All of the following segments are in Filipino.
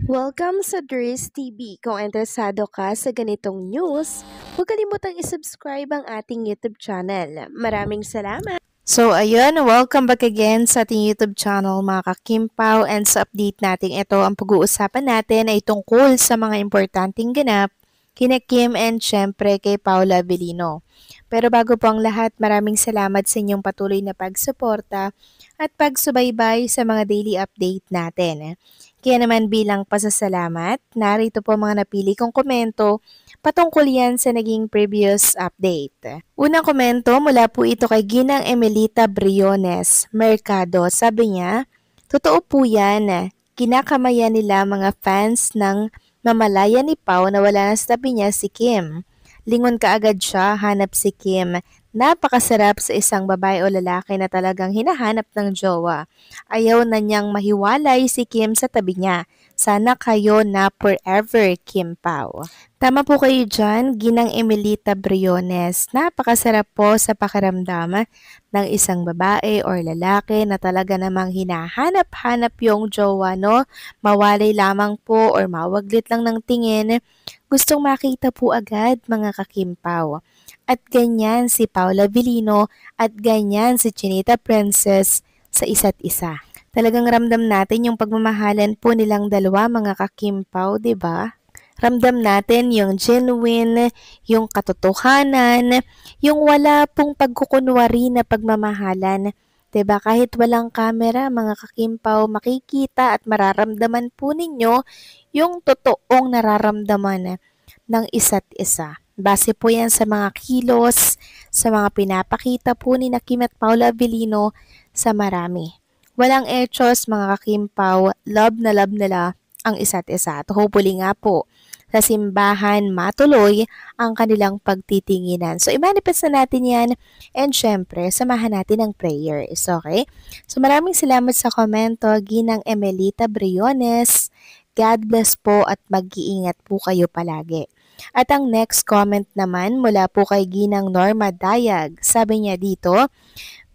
Welcome sa Dries TV. Kung interesado ka sa ganitong news, huwag kalimutang isubscribe ang ating YouTube channel. Maraming salamat! So ayun, welcome back again sa ating YouTube channel mga kakimpaw, and sa update natin ito, ang pag-uusapan natin ay tungkol sa mga importanteng ganap kina Kim and syempre kay Paula Avellino. Pero bago po ang lahat, maraming salamat sa inyong patuloy na pagsuporta at pagsubaybay sa mga daily update natin. Kaya naman bilang pasasalamat, narito po mga napili kong komento patungkol yan sa naging previous update. Unang komento mula po ito kay Ginang Emelita Briones Mercado. Sabi niya, totoo po yan, kinakamayan nila mga fans ng mamalaya ni Pao na wala na sa tabi niya si Kim. Lingon kaagad siya, hanap si Kim. Napakasarap sa isang babae o lalaki na talagang hinahanap ng jowa. Ayaw na niyang mahiwalay si Kim sa tabi niya. Sana kayo na forever, Kim Pao. Tama po kayo dyan, Ginang Emelita Briones. Napakasarap po sa pakiramdam ng isang babae or lalaki na talaga namang hinahanap-hanap yung jowa, no? Mawalay lamang po or mawaglit lang ng tingin. Gustong makita po agad mga kakimpaw. At ganyan si Paula Avellino at ganyan si Chinita Princess sa isa't isa. Talagang ramdam natin yung pagmamahalan po nilang dalawa mga kakimpaw, 'di ba? Ramdam natin yung genuine, yung katotohanan, yung wala pong pagkukunwari na pagmamahalan. 'Di ba? Kahit walang camera, mga kakimpaw, makikita at mararamdaman po ninyo yung totoong nararamdaman ng isa't isa. Base po yan sa mga kilos, sa mga pinapakita po ni Kim at Paula Avellino sa marami. Walang etchos mga kakimpaw, love na love nila ang isa't isa. At hopefully nga po, sa simbahan matuloy ang kanilang pagtitinginan. So, i-manifest na natin yan and syempre, samahan natin ang prayers, okay? So, maraming salamat sa komento, Ginang Emelita Briones. God bless po at mag-iingat po kayo palagi. At ang next comment naman mula po kay Ginang Norma Dayag. Sabi niya dito,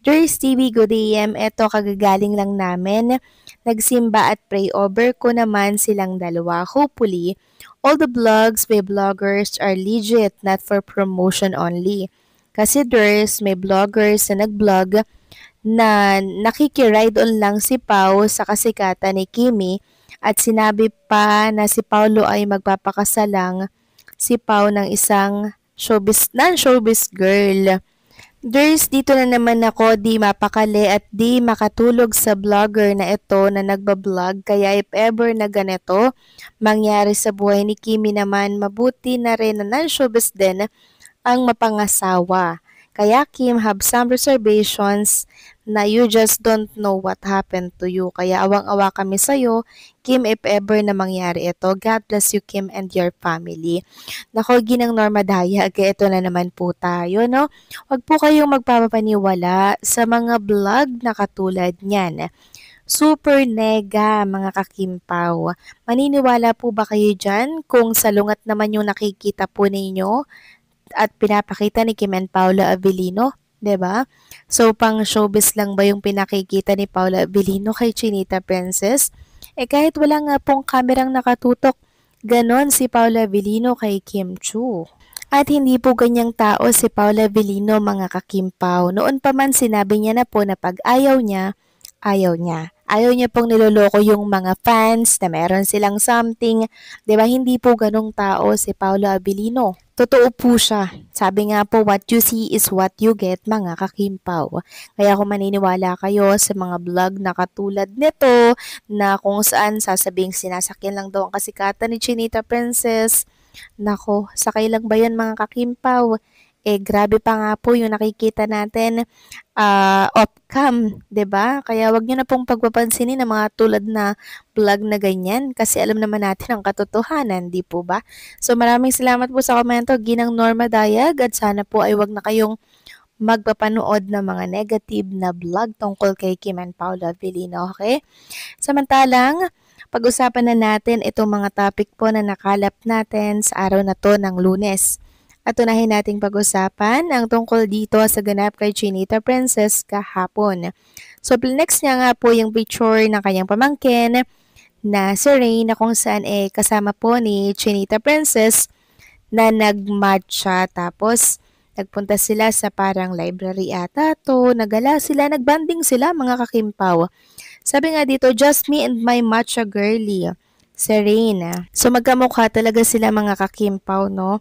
Dries TV, good AM. Eto, kagagaling lang namin. Nagsimba at pray over ko naman silang dalawa. Hopefully, all the vlogs by vloggers are legit, not for promotion only. Kasi Dries, may vloggers na nag-vlog na nakikiride on lang si Pao sa kasikatan ni Kimi at sinabi pa na si Paulo ay magpapakasalang si Pao ng isang non-showbiz girl. Dries, dito na naman ako di mapakali at di makatulog sa vlogger na ito na nagbablog. Kaya if ever na ganito mangyari sa buhay ni Kimi naman, mabuti na rin na non-showbiz din ang mapangasawa. Kaya Kim, have some reservations na you just don't know what happened to you. Kaya awang-awa kami sa'yo, Kim, if ever na mangyari ito. God bless you, Kim, and your family. Nako, Ginang Norma Dayag, ito na naman po tayo, no? Huwag po kayong magpapaniwala sa mga vlog na katulad niyan. Super nega, mga kakimpaw. Maniniwala po ba kayo dyan kung salungat naman yung nakikita po ninyo at pinapakita ni Kim and Paula Avellino? 'Di ba? So, pang showbiz lang ba yung pinakikita ni Paula Avellino kay Chinita Princess? Kahit wala nga pong kamerang nakatutok, ganon si Paula Avellino kay Kim Chu. At hindi po ganyang tao si Paula Avellino mga kakimpaw. Noon pa man sinabi niya na po na pag ayaw niya, ayaw niya. Ayaw niya pong niloloko yung mga fans na meron silang something. 'Di ba? Hindi po ganong tao si Paula Avellino. Totoo po siya. Sabi nga po, what you see is what you get, mga kakimpaw. Kaya kung maniniwala kayo sa mga vlog na katulad nito, na kung saan sasabing sinasakyan lang daw ang kasikatan ni Chinita Princess, nako, sakay lang ba yan mga kakimpaw? Grabe pa nga po yung nakikita natin off-cam, 'di ba? Kaya wag niyo na pong pagpapansinin ng mga tulad na vlog na ganyan kasi alam naman natin ang katotohanan, di po ba? So maraming salamat po sa komento, Ginang Norma Dayag, at sana po ay wag na kayong magpapanood ng mga negative na vlog tungkol kay Kim and Paula Avellino, okay? Samantalang, pag-usapan na natin itong mga topic po na nakalap natin sa araw na to ng Lunes. At unahin nating pag-usapan ang tungkol dito sa ganap kay Chinita Princess kahapon. So, next niya nga po yung picture ng kanyang pamangkin na si Rain na kung saan kasama po ni Chinita Princess na nag-matcha tapos nagpunta sila sa parang library ata to, nagala sila, nagbanding sila mga kakimpaw. Sabi nga dito, just me and my matcha girlie, si Rain. So magkamukha talaga sila mga kakimpaw, no?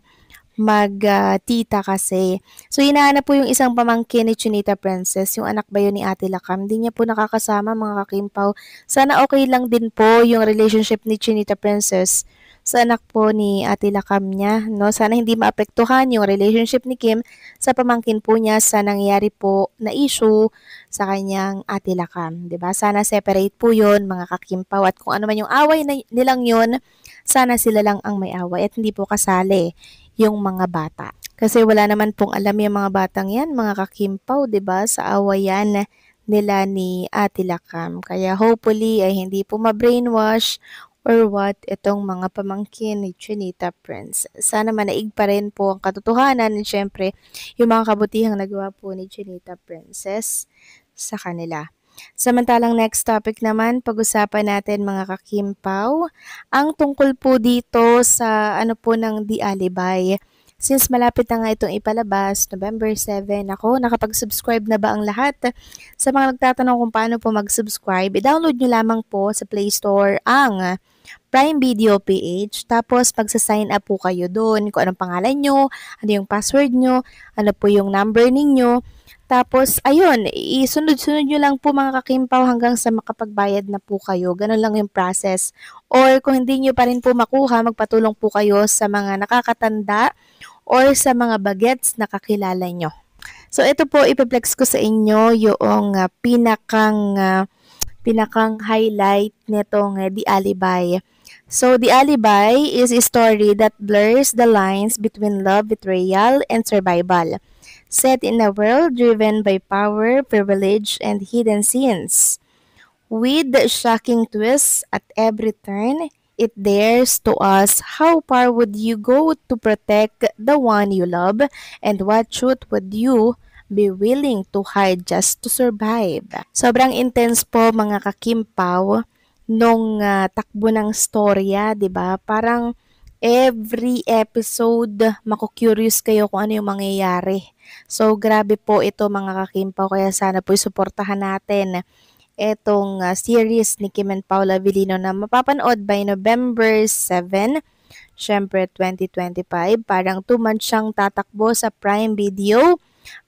Mag-tita kasi. So, hinahanap po yung isang pamangkin ni Chinita Princess, yung anak ba yun ni Ate Lakam. Hindi niya po nakakasama mga kakimpaw. Sana okay lang din po yung relationship ni Chinita Princess sa anak po ni Ate Lakam niya. No? Sana hindi maapektuhan yung relationship ni Kim sa pamangkin po niya sa nangyari po na issue sa kanyang Ate Lakam. 'Di ba? Sana separate po yun mga kakimpaw at kung ano man yung away nilang yun, sana sila lang ang may away at hindi po kasali yung mga bata. Kasi wala naman pong alam yung mga batang yan, mga kakimpaw, 'di ba? Sa awayan nila ni Ate Lakam. Kaya hopefully ay hindi po ma-brainwash or what itong mga pamangkin ni Chinita Princess. Sana manaig pa rin po ang katotohanan at syempre yung mga kabutihang nagawa po ni Chinita Princess sa kanila. Samantalang next topic naman, pag-usapan natin mga kakimpaw, ang tungkol po dito sa ano po ng The Alibay. Since malapit na nga itong ipalabas, November 7, ako, nakapag-subscribe na ba ang lahat? Sa mga nagtatanong kung paano po mag-subscribe, i-download nyo lamang po sa Play Store ang Prime Video PH. Tapos, magsa-sign up po kayo doon. Kung anong pangalan nyo, ano yung password nyo, ano po yung number ninyo. Tapos, ayun, isunod-sunod nyo lang po mga kakimpaw hanggang sa makapagbayad na po kayo. Ganun lang yung process. Or kung hindi nyo pa rin po makuha, magpatulong po kayo sa mga nakakatanda or sa mga bagets na kakilala nyo. So, ito po, ipiplex ko sa inyo yung pinakang highlight nitong The Alibay. So, The Alibay is a story that blurs the lines between love, betrayal, and survival. Set in a world driven by power, privilege, and hidden sins. With shocking twists at every turn, it dares to us how far would you go to protect the one you love and what truth would you be willing to hide just to survive. Sobrang intense po mga kakimpaw nung takbo ng storya, 'di ba? Parang every episode mako-curious kayo kung ano yung mangyayari. So grabe po ito mga kakimpaw kaya sana po suportahan natin etong series ni Kim and Paula Avellino na mapapanood by November 7, syempre 2025. Parang 2 months siyang tatakbo sa Prime Video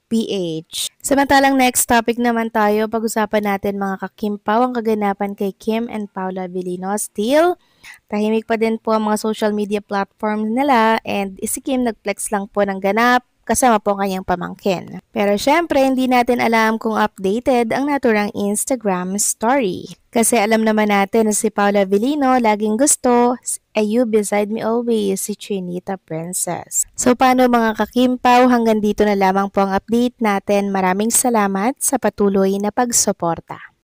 PH. Samantalang next topic naman tayo, pag-usapan natin mga kakimpaw ang kaganapan kay Kim and Paula Avellino. Still, tahimik pa din po ang mga social media platforms nila and si Kim nag-flex lang po ng ganap kasama po ang kanyang pamangkin. Pero syempre, hindi natin alam kung updated ang naturang Instagram story. Kasi alam naman natin na si Paula Avellino laging gusto You Beside Me Always, si Chinita Princess. So paano mga kakimpaw, hanggang dito na lamang po ang update natin. Maraming salamat sa patuloy na pagsuporta.